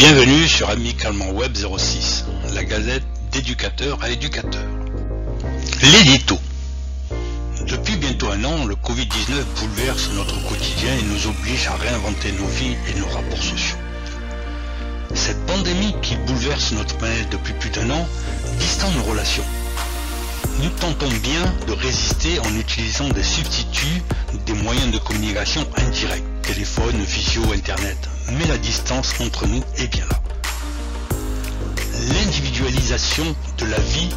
Bienvenue sur Amicalement Web 06, la gazette d'éducateur à éducateur. L'édito. Depuis bientôt un an, le Covid-19 bouleverse notre quotidien et nous oblige à réinventer nos vies et nos rapports sociaux. Cette pandémie qui bouleverse notre planète depuis plus d'un an distend nos relations. Nous tentons bien de résister en utilisant des substituts, des moyens de communication indirects, téléphone, visio, internet, mais la distance entre nous est bien là. L'individualisation de la vie,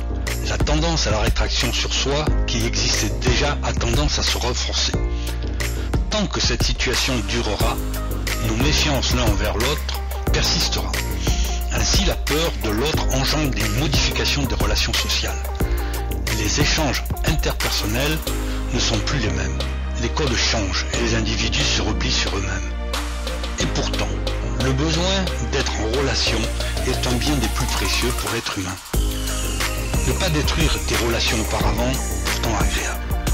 la tendance à la rétraction sur soi qui existait déjà a tendance à se renforcer. Tant que cette situation durera, nos méfiances l'un envers l'autre persistera. Ainsi, la peur de l'autre engendre des modifications des relations sociales. Les échanges interpersonnels ne sont plus les mêmes. Les codes changent et les individus se replient sur eux-mêmes. Et pourtant, le besoin d'être en relation est un bien des plus précieux pour l'être humain. Ne pas détruire des relations auparavant, pourtant agréables.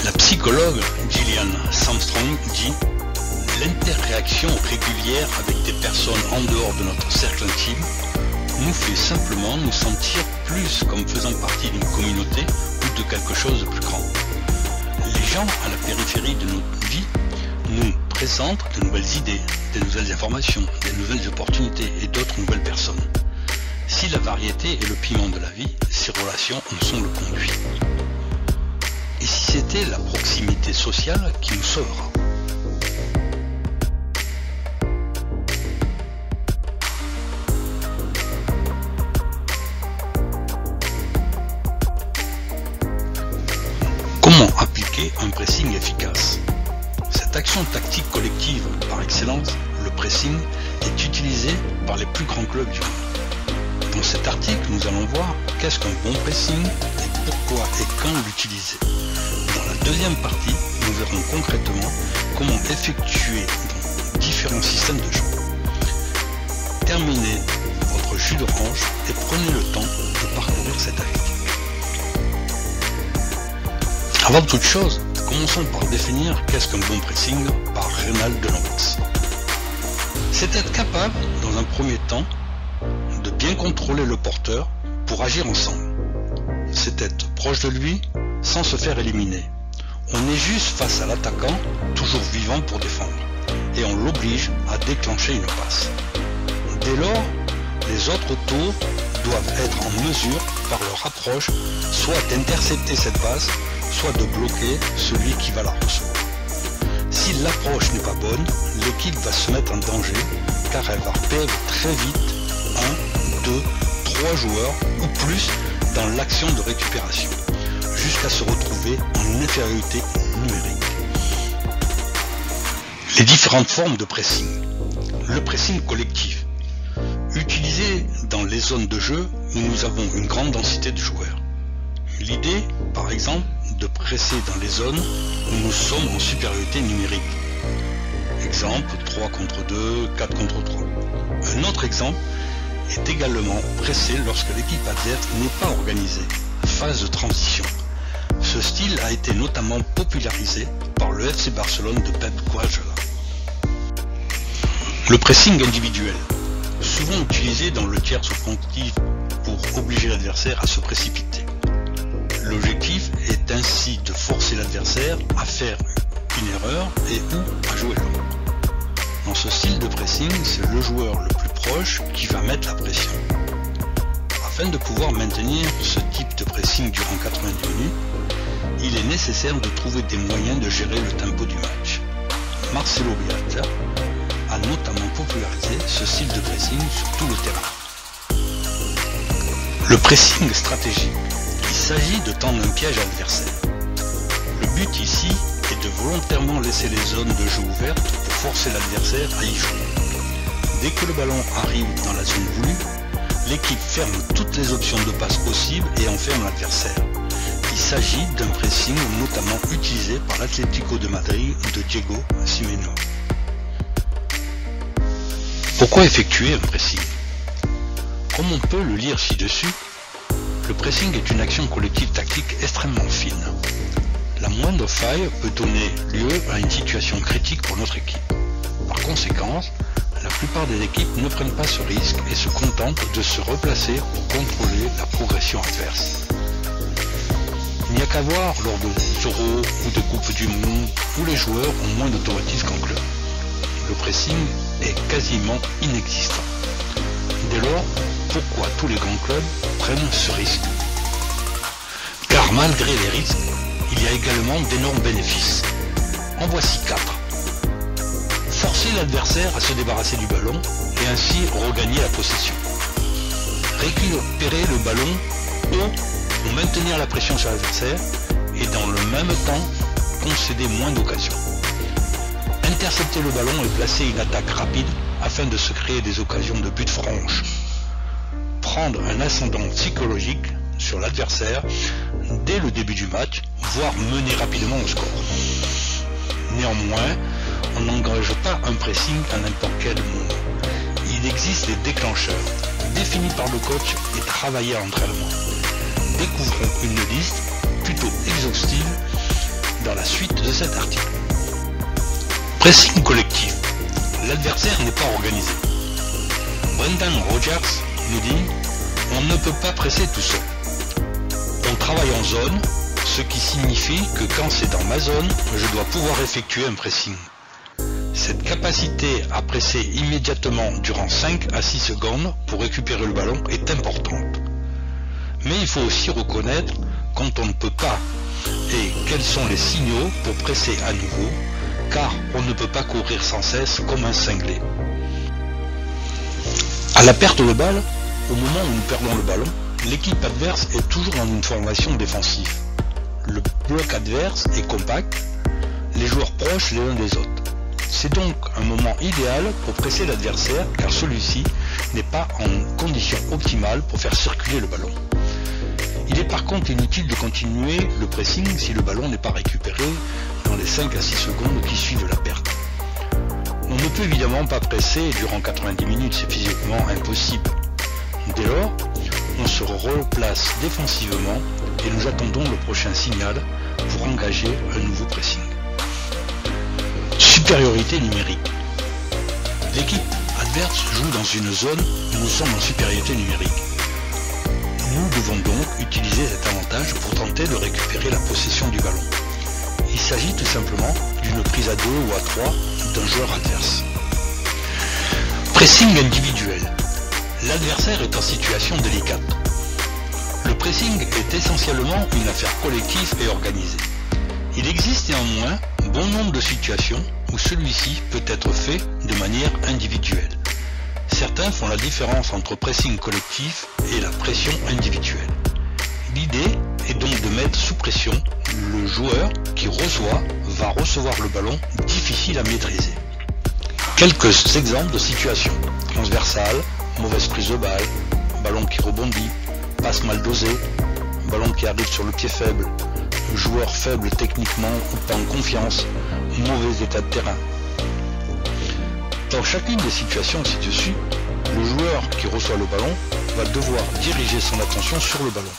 La psychologue Gillian Armstrong dit « L'interréaction régulière avec des personnes en dehors de notre cercle intime nous fait simplement nous sentir plus comme faisant partie d'une communauté ou de quelque chose de plus grand. Les gens à la périphérie de notre vie nous présentent de nouvelles idées, de nouvelles informations, de nouvelles opportunités et d'autres nouvelles personnes. Si la variété est le piment de la vie, ces relations en sont le conduit. Et si c'était la proximité sociale qui nous sauvera ? Comment appliquer un pressing efficace ? Cette action tactique collective par excellence, le pressing, est utilisée par les plus grands clubs du monde. Dans cet article, nous allons voir qu'est-ce qu'un bon pressing et pourquoi et quand l'utiliser. Dans la deuxième partie, nous verrons concrètement comment effectuer dans différents systèmes de jeu. Terminez votre jus d'orange et prenez le temps de parcourir cette activité. Avant toute chose, commençons par définir qu'est-ce qu'un bon pressing par Reynald Delambres. C'est être capable, dans un premier temps, de bien contrôler le porteur pour agir ensemble. C'est être proche de lui sans se faire éliminer. On est juste face à l'attaquant, toujours vivant pour défendre, et on l'oblige à déclencher une passe. Dès lors, les autres autour doivent être en mesure, par leur approche, soit d'intercepter cette passe, soit de bloquer celui qui va la recevoir. Si l'approche n'est pas bonne, l'équipe va se mettre en danger car elle va perdre très vite 1, 2, 3 joueurs ou plus dans l'action de récupération, jusqu'à se retrouver en infériorité numérique. Les différentes formes de pressing. Le pressing collectif, utilisé dans les zones de jeu où nous avons une grande densité de joueurs. L'idée, par exemple, de presser dans les zones où nous sommes en supériorité numérique. Exemple, 3 contre 2, 4 contre 3. Un autre exemple est également presser lorsque l'équipe adverse n'est pas organisée, phase de transition. Ce style a été notamment popularisé par le FC Barcelone de Pep Guardiola. Le pressing individuel, souvent utilisé dans le tiers offensif pour obliger l'adversaire à se précipiter. L'objectif est ainsi de forcer l'adversaire à faire une erreur et ou à jouer long. Dans ce style de pressing, c'est le joueur le plus proche qui va mettre la pression. Afin de pouvoir maintenir ce type de pressing durant 90 minutes, il est nécessaire de trouver des moyens de gérer le tempo du match. Marcelo Bielsa a notamment popularisé ce style de pressing sur tout le terrain. Le pressing stratégique. Il s'agit de tendre un piège à l'adversaire. Le but ici est de volontairement laisser les zones de jeu ouvertes pour forcer l'adversaire à y jouer. Dès que le ballon arrive dans la zone voulue, l'équipe ferme toutes les options de passe possibles et enferme l'adversaire. Il s'agit d'un pressing notamment utilisé par l'Atlético de Madrid de Diego Simeone. Pourquoi effectuer un pressing ? Comme on peut le lire ci-dessus, le pressing est une action collective tactique extrêmement fine. La moindre faille peut donner lieu à une situation critique pour notre équipe. Par conséquent, la plupart des équipes ne prennent pas ce risque et se contentent de se replacer pour contrôler la progression adverse. Il n'y a qu'à voir lors de Euro ou de Coupe du Monde où les joueurs ont moins d'automatisme qu'en club. Le pressing est quasiment inexistant. Dès lors, pourquoi tous les grands clubs prennent ce risque? Car malgré les risques, il y a également d'énormes bénéfices. En voici 4. Forcer l'adversaire à se débarrasser du ballon et ainsi regagner la possession. Récupérer le ballon haut pour maintenir la pression sur l'adversaire et dans le même temps concéder moins d'occasions. Intercepter le ballon et placer une attaque rapide afin de se créer des occasions de but franches. Prendre un ascendant psychologique sur l'adversaire dès le début du match, voire mener rapidement au score. Néanmoins, on n'engage pas un pressing à n'importe quel moment. Il existe des déclencheurs, définis par le coach et travaillés à l'entraînement. Découvrons une liste plutôt exhaustive dans la suite de cet article. Pressing collectif. L'adversaire n'est pas organisé. Brendan Rodgers nous dit « On ne peut pas presser tout seul. On travaille en zone, ce qui signifie que quand c'est dans ma zone, je dois pouvoir effectuer un pressing. Cette capacité à presser immédiatement durant 5 à 6 secondes pour récupérer le ballon est importante. Mais il faut aussi reconnaître quand on ne peut pas et quels sont les signaux pour presser à nouveau, car on ne peut pas courir sans cesse comme un cinglé. À la perte de balle, au moment où nous perdons le ballon, l'équipe adverse est toujours dans une formation défensive. Le bloc adverse est compact, les joueurs proches les uns des autres. C'est donc un moment idéal pour presser l'adversaire car celui-ci n'est pas en condition optimale pour faire circuler le ballon. Il est par contre inutile de continuer le pressing si le ballon n'est pas récupéré dans les 5 à 6 secondes qui suivent la perte. On ne peut évidemment pas presser durant 90 minutes, c'est physiquement impossible. Dès lors, on se replace défensivement et nous attendons le prochain signal pour engager un nouveau pressing. Supériorité numérique. L'équipe adverse joue dans une zone où nous sommes en supériorité numérique. Nous devons donc utiliser cet avantage pour tenter de récupérer la possession du ballon. Il s'agit tout simplement d'une prise à 2 ou à 3 d'un joueur adverse. Pressing individuel. L'adversaire est en situation délicate. Le pressing est essentiellement une affaire collective et organisée. Il existe néanmoins bon nombre de situations où celui-ci peut être fait de manière individuelle. Certains font la différence entre pressing collectif et la pression individuelle. L'idée est donc de mettre sous pression le joueur qui va recevoir le ballon difficile à maîtriser. Quelques exemples de situations. Transversale, mauvaise prise de balle, ballon qui rebondit, passe mal dosée, ballon qui arrive sur le pied faible, joueur faible techniquement ou pas en confiance, mauvais état de terrain. Dans chacune des situations ci-dessus, le joueur qui reçoit le ballon va devoir diriger son attention sur le ballon.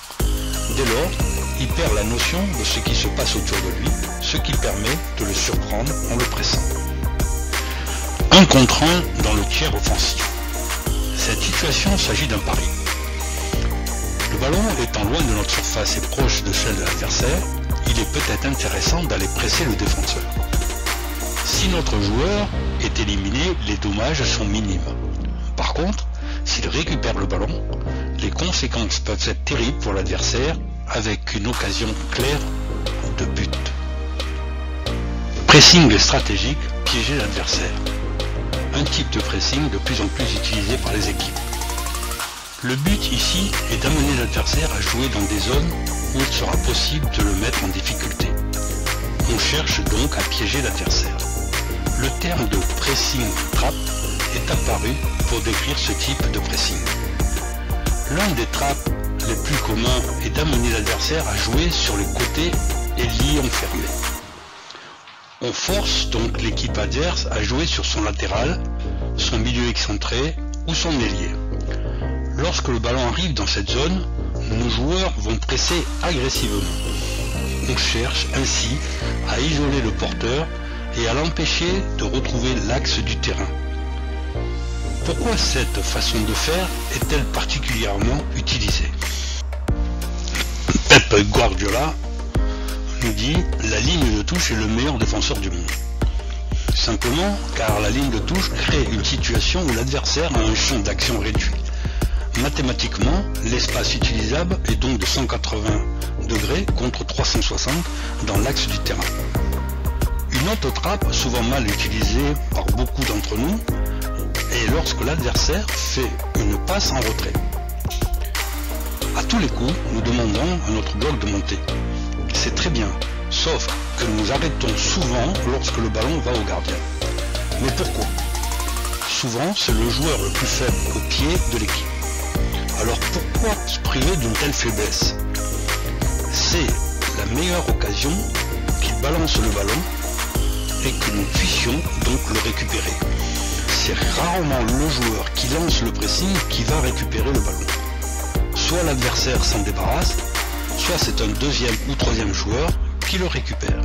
Dès lors, il perd la notion de ce qui se passe autour de lui, ce qui permet de le surprendre en le pressant. 1 contre 1 dans le tiers offensif. Cette situation s'agit d'un pari. Le ballon étant loin de notre surface et proche de celle de l'adversaire, il est peut-être intéressant d'aller presser le défenseur. Si notre joueur est éliminé, les dommages sont minimes. Par contre, s'il récupère le ballon, les conséquences peuvent être terribles pour l'adversaire avec une occasion claire de but. Pressing stratégique, piéger l'adversaire. Un type de pressing de plus en plus utilisé par les équipes. Le but ici est d'amener l'adversaire à jouer dans des zones où il sera possible de le mettre en difficulté. On cherche donc à piéger l'adversaire. Le terme de pressing trap est apparu pour décrire ce type de pressing. L'un des traps les plus communs est d'amener l'adversaire à jouer sur les côtés et lions fermés. On force donc l'équipe adverse à jouer sur son latéral, son milieu excentré ou son ailier. Lorsque le ballon arrive dans cette zone, nos joueurs vont presser agressivement. On cherche ainsi à isoler le porteur et à l'empêcher de retrouver l'axe du terrain. Pourquoi cette façon de faire est-elle particulièrement utilisée? Pep Guardiola nous dit « La ligne de touche est le meilleur défenseur du monde ». Simplement car la ligne de touche crée une situation où l'adversaire a un champ d'action réduit. Mathématiquement, l'espace utilisable est donc de 180 degrés contre 360 dans l'axe du terrain. Une autre trappe, souvent mal utilisée par beaucoup d'entre nous, est lorsque l'adversaire fait une passe en retrait. À tous les coups, nous demandons à notre bloc de monter. C'est très bien, sauf que nous arrêtons souvent lorsque le ballon va au gardien. Mais pourquoi? Souvent, c'est le joueur le plus faible au pied de l'équipe. Alors pourquoi se priver d'une telle faiblesse? C'est la meilleure occasion qu'il balance le ballon et que nous puissions donc le récupérer. C'est rarement le joueur qui lance le pressing qui va récupérer le ballon. Soit l'adversaire s'en débarrasse, soit c'est un deuxième ou troisième joueur qui le récupère.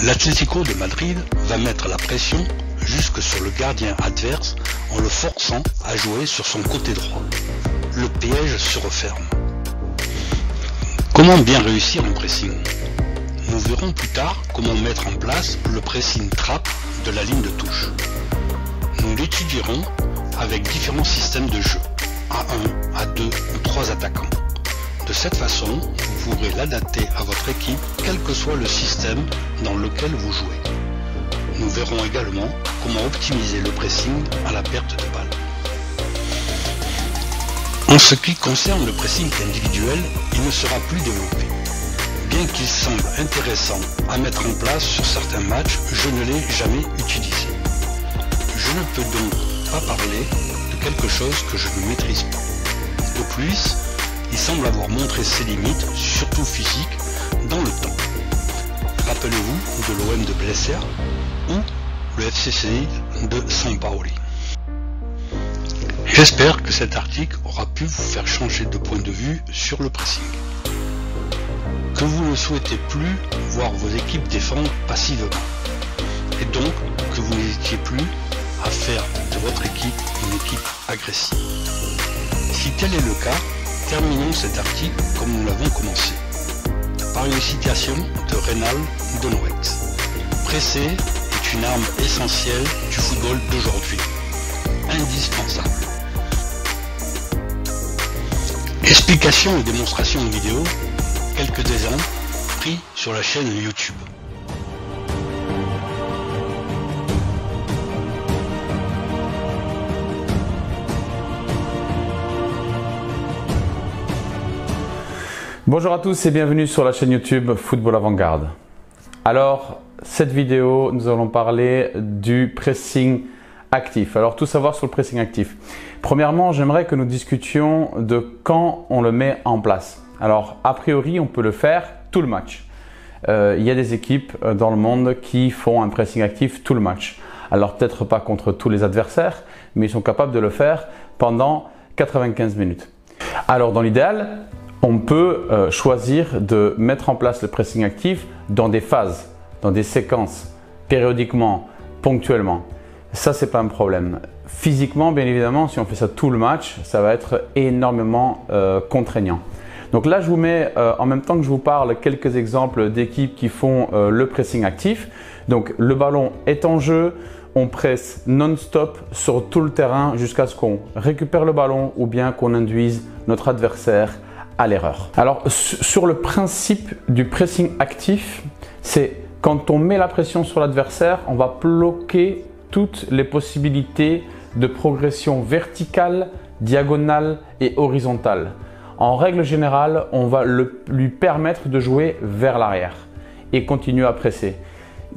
L'Atlético de Madrid va mettre la pression jusque sur le gardien adverse en le forçant à jouer sur son côté droit. Le piège se referme. Comment bien réussir un pressing? Nous verrons plus tard comment mettre en place le pressing trap de la ligne de touche. Nous l'étudierons avec différents systèmes de jeu, à 1, à 2 ou 3 attaquants. De cette façon, vous pourrez l'adapter à votre équipe, quel que soit le système dans lequel vous jouez. Nous verrons également comment optimiser le pressing à la perte de balle. En ce qui concerne le pressing individuel, il ne sera plus développé. Bien qu'il semble intéressant à mettre en place sur certains matchs, je ne l'ai jamais utilisé. Je ne peux donc pas parler de quelque chose que je ne maîtrise pas. De plus, il semble avoir montré ses limites, surtout physiques, dans le temps. Rappelez-vous de l'OM de Blesser ou le FCCI de Sampaoli. J'espère que cet article aura pu vous faire changer de point de vue sur le pressing. Que vous ne souhaitez plus voir vos équipes défendre passivement, et donc que vous n'hésitiez plus à faire de votre équipe une équipe agressive. Si tel est le cas, terminons cet article comme nous l'avons commencé, par une citation de Reynald Donowitz. Presser est une arme essentielle du football d'aujourd'hui, indispensable. Explications et démonstrations en vidéo, quelques exemples pris sur la chaîne YouTube. Bonjour à tous et bienvenue sur la chaîne YouTube Football Avant-Garde. Alors, cette vidéo, nous allons parler du pressing actif. Alors, tout savoir sur le pressing actif. Premièrement, j'aimerais que nous discutions de quand on le met en place. Alors, a priori, on peut le faire tout le match. Il y a des équipes dans le monde qui font un pressing actif tout le match. Alors, peut-être pas contre tous les adversaires, mais ils sont capables de le faire pendant 95 minutes. Alors, dans l'idéal, on peut choisir de mettre en place le pressing actif dans des phases, dans des séquences, périodiquement, ponctuellement. Ça, c'est pas un problème. Physiquement, bien évidemment, si on fait ça tout le match, ça va être énormément contraignant. Donc là, je vous mets en même temps que je vous parle quelques exemples d'équipes qui font le pressing actif. Donc le ballon est en jeu, on presse non-stop sur tout le terrain jusqu'à ce qu'on récupère le ballon ou bien qu'on induise notre adversaire à l'erreur. Alors sur le principe du pressing actif, c'est quand on met la pression sur l'adversaire, on va bloquer toutes les possibilités de progression verticale, diagonale et horizontale. En règle générale, on va lui permettre de jouer vers l'arrière et continuer à presser.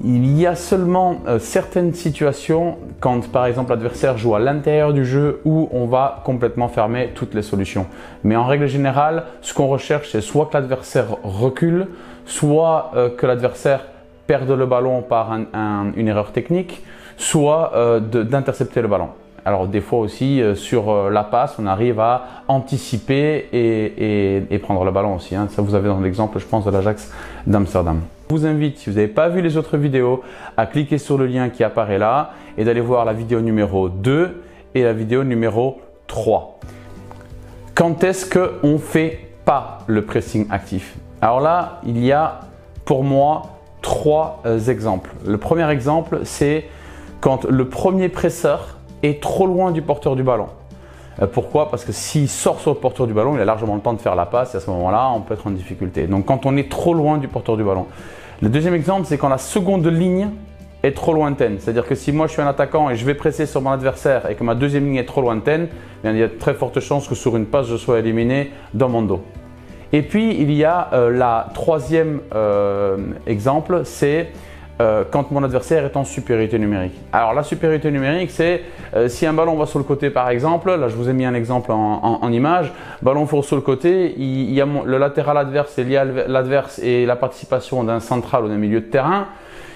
Il y a seulement certaines situations quand par exemple l'adversaire joue à l'intérieur du jeu où on va complètement fermer toutes les solutions. Mais en règle générale, ce qu'on recherche, c'est soit que l'adversaire recule, soit que l'adversaire perde le ballon par une erreur technique, soit d'intercepter le ballon. Alors des fois aussi sur la passe, on arrive à anticiper et prendre le ballon aussi. Hein. Ça vous avez dans l'exemple, je pense, de l'Ajax d'Amsterdam. Je vous invite, si vous n'avez pas vu les autres vidéos, à cliquer sur le lien qui apparaît là et d'aller voir la vidéo numéro 2 et la vidéo numéro 3. Quand est-ce qu'on ne fait pas le pressing actif? Alors là, il y a pour moi 3 exemples. Le premier exemple, c'est quand le premier presseur est trop loin du porteur du ballon. Pourquoi? Parce que s'il sort sur le porteur du ballon, il a largement le temps de faire la passe et à ce moment-là, on peut être en difficulté. Donc quand on est trop loin du porteur du ballon. Le deuxième exemple, c'est quand la seconde ligne est trop lointaine. C'est-à-dire que si moi je suis un attaquant et je vais presser sur mon adversaire et que ma deuxième ligne est trop lointaine, bien, il y a de très fortes chances que sur une passe, je sois éliminé dans mon dos. Et puis il y a la troisième exemple, c'est quand mon adversaire est en supériorité numérique. Alors la supériorité numérique, c'est si un ballon va sur le côté par exemple, là je vous ai mis un exemple en image, ballon fort sur le côté, il y a le latéral adverse et l'adverse et la participation d'un central ou d'un milieu de terrain.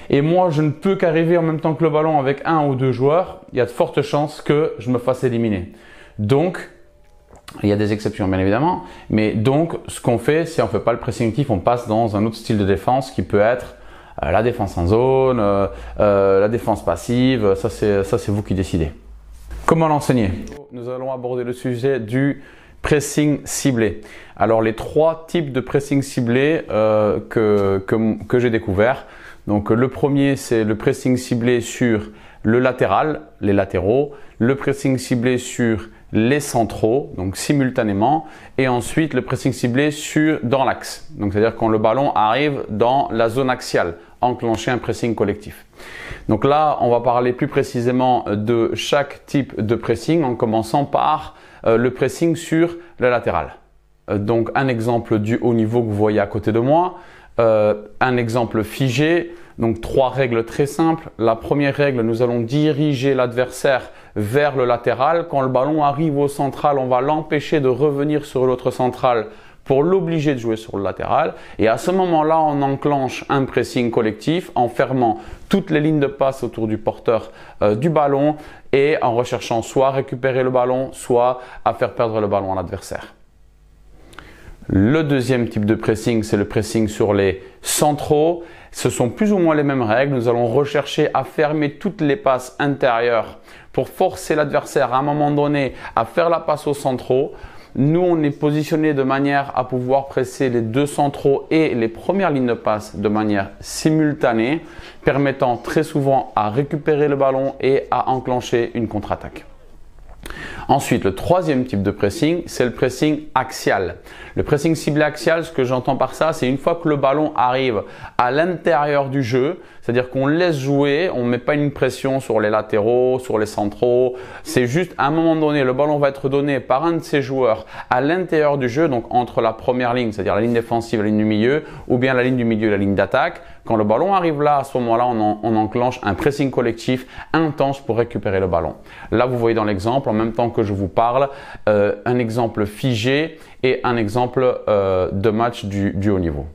Et moi, je ne peux qu'arriver en même temps que le ballon avec 1 ou 2 joueurs, il y a de fortes chances que je me fasse éliminer. Donc, il y a des exceptions bien évidemment, mais donc ce qu'on fait, si on ne fait pas le pressing actif, on passe dans un autre style de défense qui peut être la défense en zone, la défense passive, ça c'est vous qui décidez. Comment l'enseigner? Nous allons aborder le sujet du pressing ciblé. Alors les 3 types de pressing ciblé que j'ai découvert. Donc le premier, c'est le pressing ciblé sur le latéral, les latéraux, le pressing ciblé sur les centraux, donc simultanément, et ensuite le pressing ciblé dans l'axe. Donc c'est-à-dire quand le ballon arrive dans la zone axiale, enclencher un pressing collectif. Donc là, on va parler plus précisément de chaque type de pressing en commençant par le pressing sur le latéral. Donc un exemple du haut niveau que vous voyez à côté de moi. Un exemple figé, donc 3 règles très simples. La première règle, nous allons diriger l'adversaire vers le latéral. Quand le ballon arrive au central, on va l'empêcher de revenir sur l'autre central pour l'obliger de jouer sur le latéral. Et à ce moment-là, on enclenche un pressing collectif en fermant toutes les lignes de passe autour du porteur du ballon et en recherchant soit à récupérer le ballon, soit à faire perdre le ballon à l'adversaire. Le deuxième type de pressing, c'est le pressing sur les centraux. Ce sont plus ou moins les mêmes règles. Nous allons rechercher à fermer toutes les passes intérieures pour forcer l'adversaire à un moment donné à faire la passe aux centraux. Nous, on est positionné de manière à pouvoir presser les 2 centraux et les premières lignes de passe de manière simultanée, permettant très souvent à récupérer le ballon et à enclencher une contre-attaque. Ensuite, le troisième type de pressing, c'est le pressing axial. Le pressing ciblé axial, ce que j'entends par ça, c'est une fois que le ballon arrive à l'intérieur du jeu, c'est-à-dire qu'on laisse jouer, on ne met pas une pression sur les latéraux, sur les centraux. C'est juste à un moment donné, le ballon va être donné par un de ses joueurs à l'intérieur du jeu, donc entre la première ligne, c'est-à-dire la ligne défensive et la ligne du milieu, ou bien la ligne du milieu et la ligne d'attaque. Quand le ballon arrive là, à ce moment-là, on enclenche un pressing collectif intense pour récupérer le ballon. Là, vous voyez dans l'exemple, en même temps que je vous parle, un exemple figé et un exemple de match du haut niveau.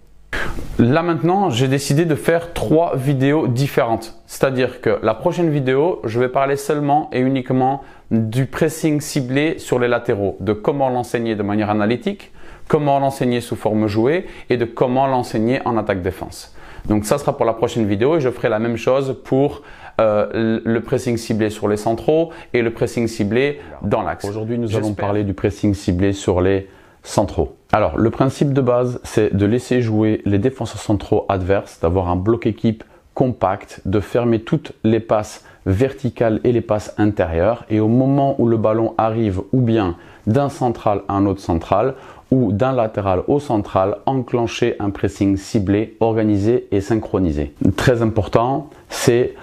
Là maintenant, j'ai décidé de faire 3 vidéos différentes. C'est-à-dire que la prochaine vidéo, je vais parler seulement et uniquement du pressing ciblé sur les latéraux, de comment l'enseigner de manière analytique, comment l'enseigner sous forme jouée et de comment l'enseigner en attaque-défense. Donc ça sera pour la prochaine vidéo et je ferai la même chose pour le pressing ciblé sur les centraux et le pressing ciblé dans l'axe. Aujourd'hui, nous allons parler du pressing ciblé sur les centraux. Alors, le principe de base, c'est de laisser jouer les défenseurs centraux adverses, d'avoir un bloc équipe compact, de fermer toutes les passes verticales et les passes intérieures. Et au moment où le ballon arrive ou bien d'un central à un autre central ou d'un latéral au central, enclencher un pressing ciblé, organisé et synchronisé. Très important, c'est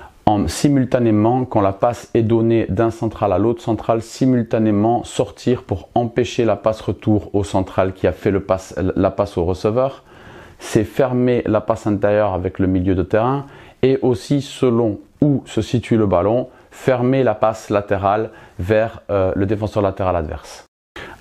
simultanément, quand la passe est donnée d'un central à l'autre central, simultanément sortir pour empêcher la passe retour au central qui a fait la passe au receveur. C'est fermer la passe intérieure avec le milieu de terrain et aussi, selon où se situe le ballon, fermer la passe latérale vers le défenseur latéral adverse.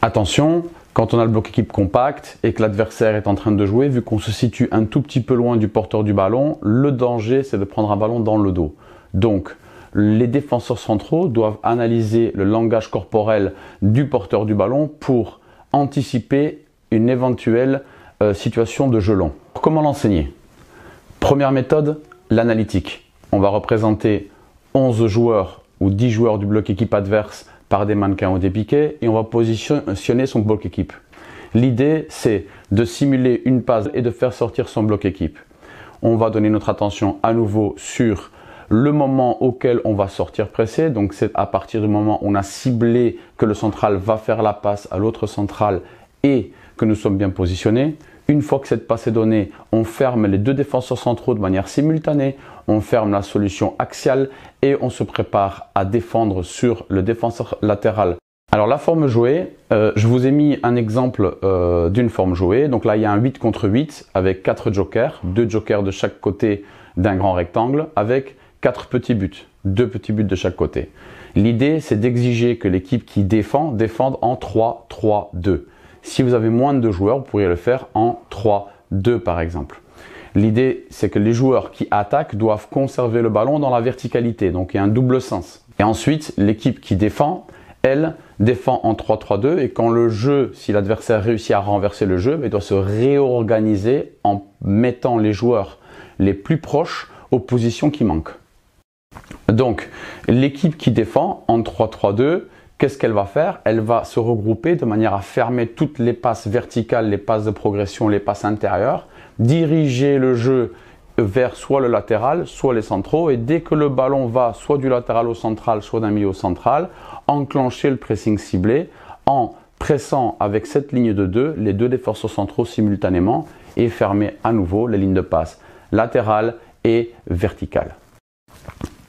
Attention, quand on a le bloc équipe compact et que l'adversaire est en train de jouer, vu qu'on se situe un tout petit peu loin du porteur du ballon, le danger c'est de prendre un ballon dans le dos. Donc, les défenseurs centraux doivent analyser le langage corporel du porteur du ballon pour anticiper une éventuelle situation de jeu long. Comment l'enseigner? Première méthode, l'analytique. On va représenter 11 joueurs ou 10 joueurs du bloc équipe adverse par des mannequins ou des piquets et on va positionner son bloc équipe. L'idée, c'est de simuler une passe et de faire sortir son bloc équipe. On va donner notre attention à nouveau sur le moment auquel on va sortir pressé. Donc, c'est à partir du moment où on a ciblé que le central va faire la passe à l'autre central et que nous sommes bien positionnés. Une fois que cette passe est donnée, on ferme les deux défenseurs centraux de manière simultanée, on ferme la solution axiale et on se prépare à défendre sur le défenseur latéral. Alors la forme jouée, je vous ai mis un exemple d'une forme jouée. Donc là, il y a un 8 contre 8 avec 4 jokers, 2 jokers de chaque côté d'un grand rectangle avec 4 petits buts, 2 petits buts de chaque côté. L'idée, c'est d'exiger que l'équipe qui défende en 3-3-2. Si vous avez moins de 2 joueurs, vous pourriez le faire en 3-2 par exemple. L'idée, c'est que les joueurs qui attaquent doivent conserver le ballon dans la verticalité, donc il y a un double sens. Et ensuite, l'équipe qui défend, elle, défend en 3-3-2 et quand le jeu, si l'adversaire réussit à renverser le jeu, il doit se réorganiser en mettant les joueurs les plus proches aux positions qui manquent. Donc, l'équipe qui défend en 3-3-2, qu'est-ce qu'elle va faire? Elle va se regrouper de manière à fermer toutes les passes verticales, les passes de progression, les passes intérieures, diriger le jeu vers soit le latéral, soit les centraux et dès que le ballon va soit du latéral au central, soit d'un milieu au central, enclencher le pressing ciblé en pressant avec cette ligne de 2 les deux défenseurs centraux simultanément et fermer à nouveau les lignes de passe latérales et verticales.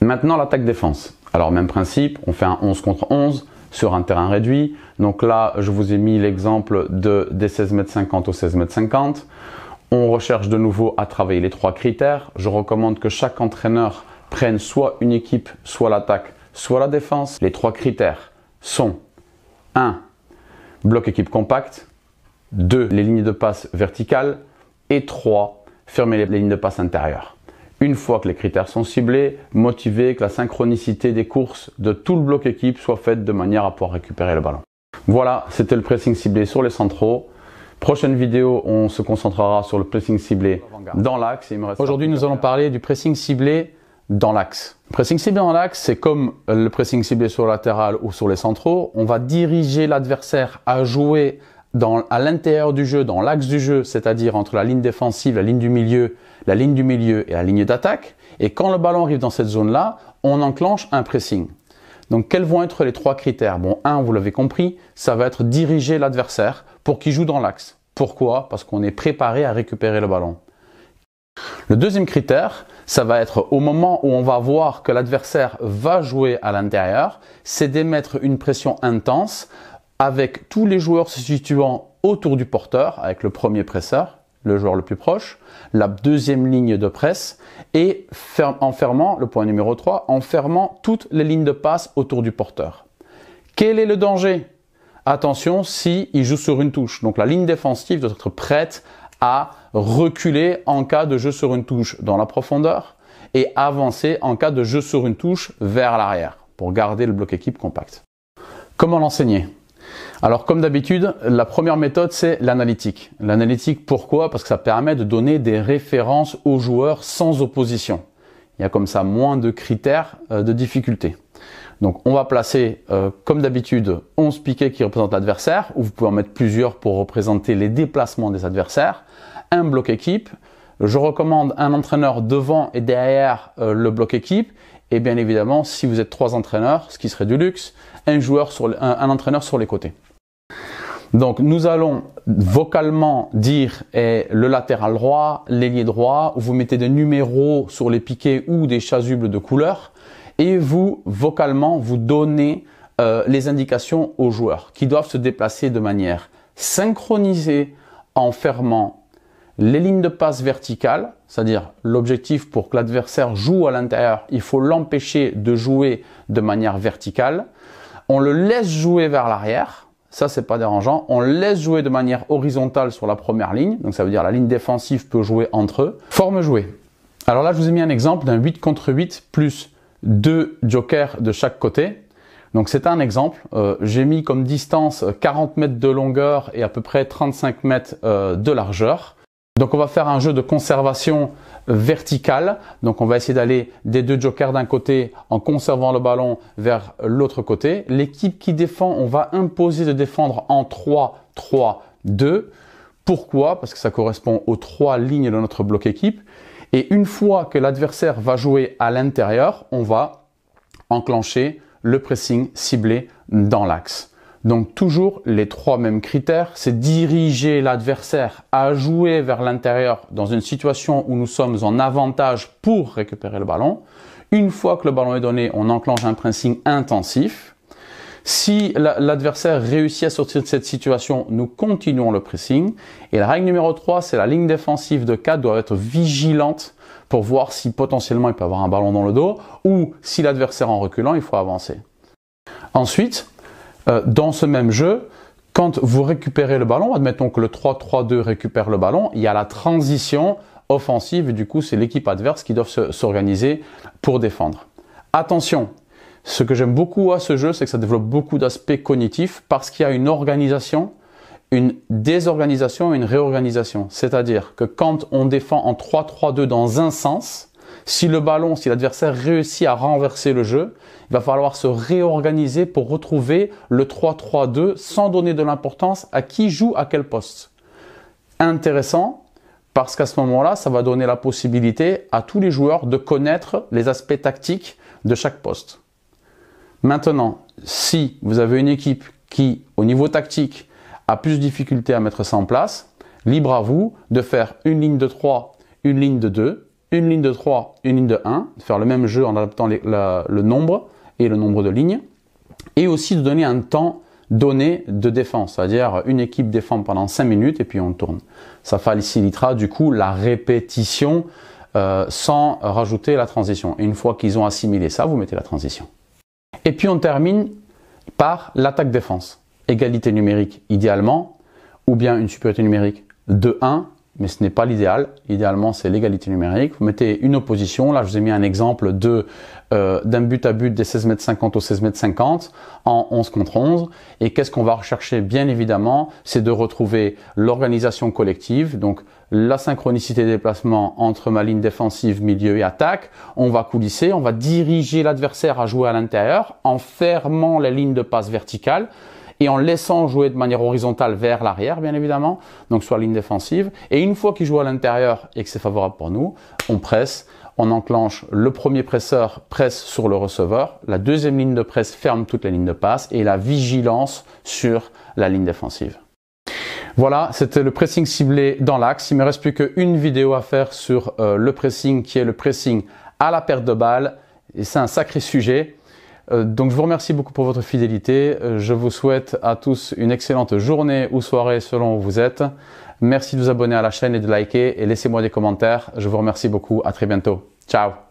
Maintenant l'attaque défense. Alors même principe, on fait un 11 contre 11 sur un terrain réduit. Donc là, je vous ai mis l'exemple des 16,50 m au 16,50 m. On recherche de nouveau à travailler les 3 critères. Je recommande que chaque entraîneur prenne soit une équipe, soit l'attaque, soit la défense. Les 3 critères sont 1. Bloc équipe compact, 2. Les lignes de passe verticales et 3. Fermer les lignes de passe intérieures. Une fois que les critères sont ciblés, motivez que la synchronicité des courses de tout le bloc équipe soit faite de manière à pouvoir récupérer le ballon. Voilà, c'était le pressing ciblé sur les centraux. Prochaine vidéo, on se concentrera sur le pressing ciblé dans l'axe. Aujourd'hui, nous allons parler du pressing ciblé dans l'axe. Le pressing ciblé dans l'axe, c'est comme le pressing ciblé sur le latéral ou sur les centraux. On va diriger l'adversaire à jouer à l'intérieur du jeu, dans l'axe du jeu, c'est-à-dire entre la ligne défensive, la ligne du milieu et la ligne d'attaque. Et quand le ballon arrive dans cette zone-là, on enclenche un pressing. Donc, quels vont être les 3 critères? Bon, 1, vous l'avez compris, ça va être diriger l'adversaire pour qu'il joue dans l'axe. Pourquoi? Parce qu'on est préparé à récupérer le ballon. Le deuxième critère, ça va être au moment où on va voir que l'adversaire va jouer à l'intérieur, c'est d'émettre une pression intense avec tous les joueurs se situant autour du porteur, avec le premier presseur, le joueur le plus proche, la deuxième ligne de presse et en fermant, le point numéro 3, en fermant toutes les lignes de passe autour du porteur. Quel est le danger? Attention s'il joue sur une touche. Donc la ligne défensive doit être prête à reculer en cas de jeu sur une touche dans la profondeur et avancer en cas de jeu sur une touche vers l'arrière pour garder le bloc équipe compact. Comment l'enseigner? Alors comme d'habitude, la première méthode c'est l'analytique. L'analytique pourquoi? Parce que ça permet de donner des références aux joueurs sans opposition. Il y a comme ça moins de critères de difficulté. Donc on va placer comme d'habitude 11 piquets qui représentent l'adversaire, ou vous pouvez en mettre plusieurs pour représenter les déplacements des adversaires. Un bloc équipe. Je recommande un entraîneur devant et derrière le bloc équipe. Et bien évidemment, si vous êtes 3 entraîneurs, ce qui serait du luxe, un entraîneur sur les côtés. Donc nous allons vocalement dire le latéral droit, l'ailier droit, vous mettez des numéros sur les piquets ou des chasubles de couleur et vous, vocalement, vous donnez les indications aux joueurs qui doivent se déplacer de manière synchronisée en fermant les lignes de passe verticales, c'est-à-dire l'objectif pour que l'adversaire joue à l'intérieur, il faut l'empêcher de jouer de manière verticale. On le laisse jouer vers l'arrière, ça c'est pas dérangeant. On le laisse jouer de manière horizontale sur la première ligne, donc ça veut dire la ligne défensive peut jouer entre eux. Forme jouée. Alors là je vous ai mis un exemple d'un 8 contre 8 plus 2 jokers de chaque côté. Donc c'est un exemple, j'ai mis comme distance 40 mètres de longueur et à peu près 35 mètres de largeur. Donc on va faire un jeu de conservation verticale. Donc on va essayer d'aller des deux jokers d'un côté en conservant le ballon vers l'autre côté. L'équipe qui défend, on va imposer de défendre en 3-3-2. Pourquoi? Parce que ça correspond aux 3 lignes de notre bloc équipe. Et une fois que l'adversaire va jouer à l'intérieur, on va enclencher le pressing ciblé dans l'axe. Donc toujours les 3 mêmes critères, c'est diriger l'adversaire à jouer vers l'intérieur dans une situation où nous sommes en avantage pour récupérer le ballon. Une fois que le ballon est donné, on enclenche un pressing intensif. Si l'adversaire réussit à sortir de cette situation, nous continuons le pressing. Et la règle numéro 3, c'est la ligne défensive de 4 doit être vigilante pour voir si potentiellement il peut avoir un ballon dans le dos ou si l'adversaire en reculant, il faut avancer. Ensuite, dans ce même jeu, quand vous récupérez le ballon, admettons que le 3-3-2 récupère le ballon, il y a la transition offensive et du coup c'est l'équipe adverse qui doit s'organiser pour défendre. Attention, ce que j'aime beaucoup à ce jeu, c'est que ça développe beaucoup d'aspects cognitifs parce qu'il y a une organisation, une désorganisation et une réorganisation. C'est-à-dire que quand on défend en 3-3-2 dans un sens, si l'adversaire réussit à renverser le jeu, il va falloir se réorganiser pour retrouver le 3-3-2 sans donner de l'importance à qui joue à quel poste. Intéressant parce qu'à ce moment-là, ça va donner la possibilité à tous les joueurs de connaître les aspects tactiques de chaque poste. Maintenant, si vous avez une équipe qui, au niveau tactique, a plus de difficulté à mettre ça en place, libre à vous de faire une ligne de 3, une ligne de 2, une ligne de 3, une ligne de 1, de faire le même jeu en adaptant le nombre et le nombre de lignes, et aussi de donner un temps donné de défense, c'est-à-dire une équipe défend pendant 5 minutes et puis on tourne. Ça facilitera du coup la répétition sans rajouter la transition. Et une fois qu'ils ont assimilé ça, vous mettez la transition. Et puis on termine par l'attaque-défense. Égalité numérique idéalement, ou bien une supériorité numérique de 1, mais ce n'est pas l'idéal. Idéalement, c'est l'égalité numérique. Vous mettez une opposition. Là, je vous ai mis un exemple d'un but à but des 16,50 m au 16,50 m en 11 contre 11. Et qu'est-ce qu'on va rechercher? Bien évidemment, c'est de retrouver l'organisation collective, donc la synchronicité des déplacements entre ma ligne défensive, milieu et attaque. On va coulisser, on va diriger l'adversaire à jouer à l'intérieur en fermant les lignes de passe verticales et en laissant jouer de manière horizontale vers l'arrière, bien évidemment, donc soit ligne défensive. Et une fois qu'il joue à l'intérieur et que c'est favorable pour nous, on presse, on enclenche le premier presseur, presse sur le receveur, la deuxième ligne de presse ferme toutes les lignes de passe et la vigilance sur la ligne défensive. Voilà, c'était le pressing ciblé dans l'axe. Il ne me reste plus qu'une vidéo à faire sur le pressing, qui est le pressing à la perte de balle. Et c'est un sacré sujet. Donc je vous remercie beaucoup pour votre fidélité. Je vous souhaite à tous une excellente journée ou soirée selon où vous êtes. Merci de vous abonner à la chaîne et de liker et laissez-moi des commentaires. Je vous remercie beaucoup. À très bientôt. Ciao.